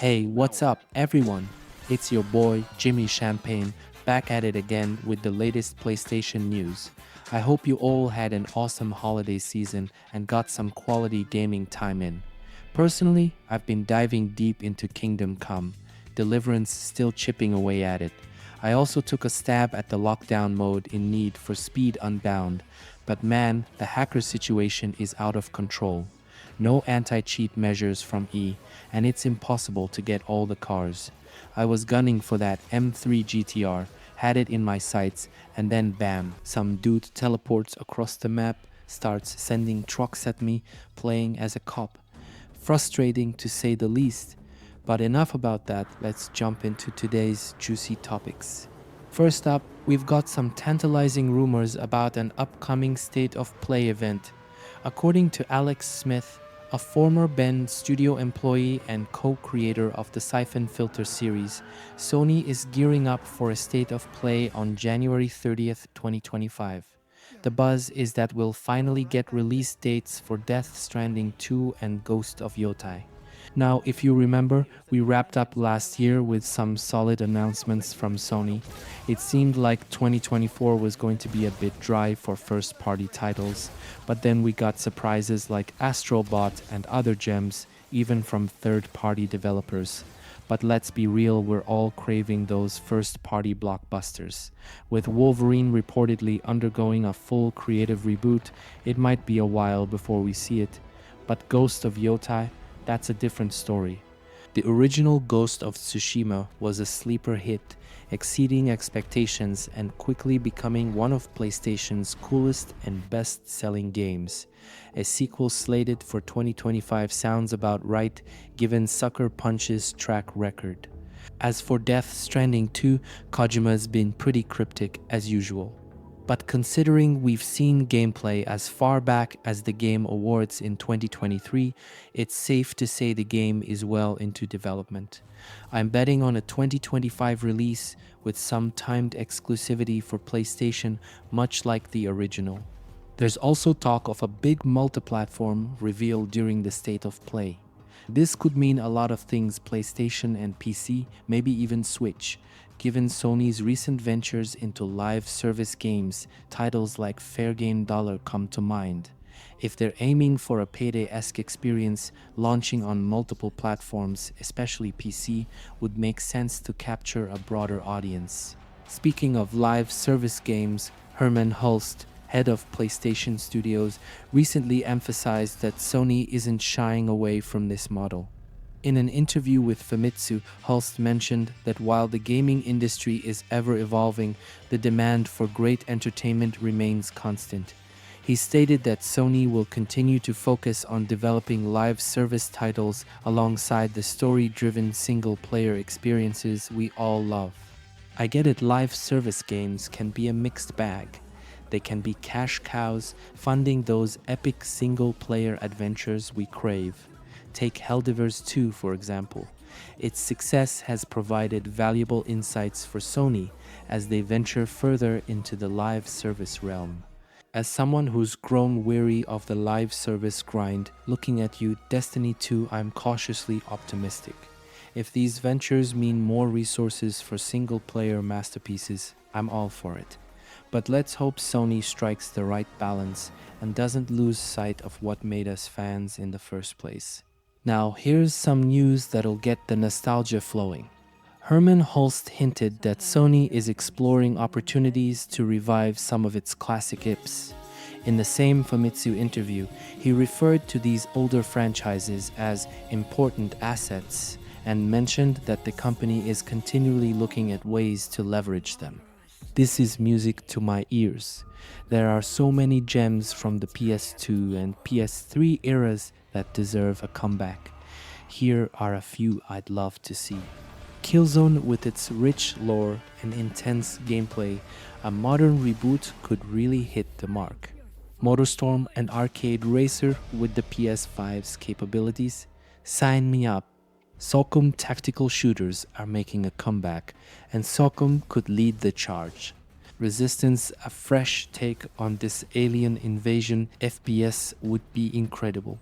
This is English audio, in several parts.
Hey, what's up, everyone? It's your boy, Jimmy Champagne, back at it again with the latest PlayStation news. I hope you all had an awesome holiday season and got some quality gaming time in. Personally, I've been diving deep into Kingdom Come, Deliverance still chipping away at it. I also took a stab at the lockdown mode in Need for Speed Unbound, but man, the hacker situation is out of control. No anti-cheat measures from E, and it's impossible to get all the cars. I was gunning for that M3 GTR, had it in my sights, and then bam, some dude teleports across the map, starts sending trucks at me, playing as a cop. Frustrating to say the least. But enough about that, let's jump into today's juicy topics. First up, we've got some tantalizing rumors about an upcoming State of Play event. According to Alex Smith, a former Ben Studio employee and co-creator of the Siphon Filter series, Sony is gearing up for a State of Play on January 30th, 2025. The buzz is that we'll finally get release dates for Death Stranding 2 and Ghost of Tsushima. Now, if you remember, we wrapped up last year with some solid announcements from Sony. It seemed like 2024 was going to be a bit dry for first-party titles, but then we got surprises like Astrobot and other gems, even from third-party developers. But let's be real, we're all craving those first-party blockbusters. With Wolverine reportedly undergoing a full creative reboot, it might be a while before we see it. But Ghost of Tsushima, that's a different story. The original Ghost of Tsushima was a sleeper hit, exceeding expectations and quickly becoming one of PlayStation's coolest and best-selling games. A sequel slated for 2025 sounds about right, given Sucker Punch's track record. As for Death Stranding 2, Kojima's been pretty cryptic as usual. But considering we've seen gameplay as far back as the Game Awards in 2023, it's safe to say the game is well into development. I'm betting on a 2025 release with some timed exclusivity for PlayStation, much like the original. There's also talk of a big multiplatform revealed during the State of Play. This could mean a lot of things: PlayStation and PC, maybe even Switch. Given Sony's recent ventures into live service games, titles like Fair Game Dollar come to mind. If they're aiming for a Payday-esque experience, launching on multiple platforms, especially PC, would make sense to capture a broader audience. Speaking of live service games, Hermen Hulst, head of PlayStation Studios, recently emphasized that Sony isn't shying away from this model. In an interview with Famitsu, Hulst mentioned that while the gaming industry is ever evolving, the demand for great entertainment remains constant. He stated that Sony will continue to focus on developing live service titles alongside the story-driven single-player experiences we all love. I get it, live service games can be a mixed bag. They can be cash cows, funding those epic single-player adventures we crave. Take Helldivers 2, for example. Its success has provided valuable insights for Sony as they venture further into the live service realm. As someone who's grown weary of the live service grind, looking at you, Destiny 2, I'm cautiously optimistic. If these ventures mean more resources for single-player masterpieces, I'm all for it. But let's hope Sony strikes the right balance and doesn't lose sight of what made us fans in the first place. Now, here's some news that'll get the nostalgia flowing. Hermen Hulst hinted that Sony is exploring opportunities to revive some of its classic IPs. In the same Famitsu interview, he referred to these older franchises as important assets and mentioned that the company is continually looking at ways to leverage them. This is music to my ears. There are so many gems from the PS2 and PS3 eras that deserve a comeback. Here are a few I'd love to see. Killzone, with its rich lore and intense gameplay, a modern reboot could really hit the mark. MotorStorm, an arcade racer with the PS5's capabilities? Sign me up. Socom tactical shooters are making a comeback, and Socom could lead the charge. Resistance, a fresh take on this alien invasion FPS, would be incredible.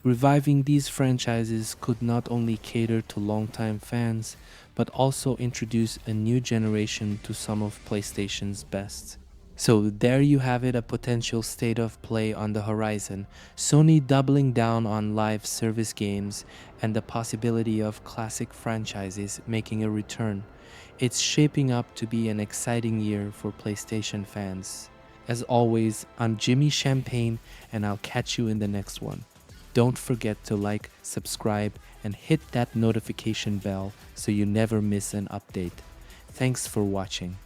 Reviving these franchises could not only cater to longtime fans, but also introduce a new generation to some of PlayStation's best. So there you have it, a potential state of play on the horizon. Sony doubling down on live service games and the possibility of classic franchises making a return. It's shaping up to be an exciting year for PlayStation fans. As always, I'm Jimmy Champagne and I'll catch you in the next one. Don't forget to like, subscribe, and hit that notification bell so you never miss an update. Thanks for watching.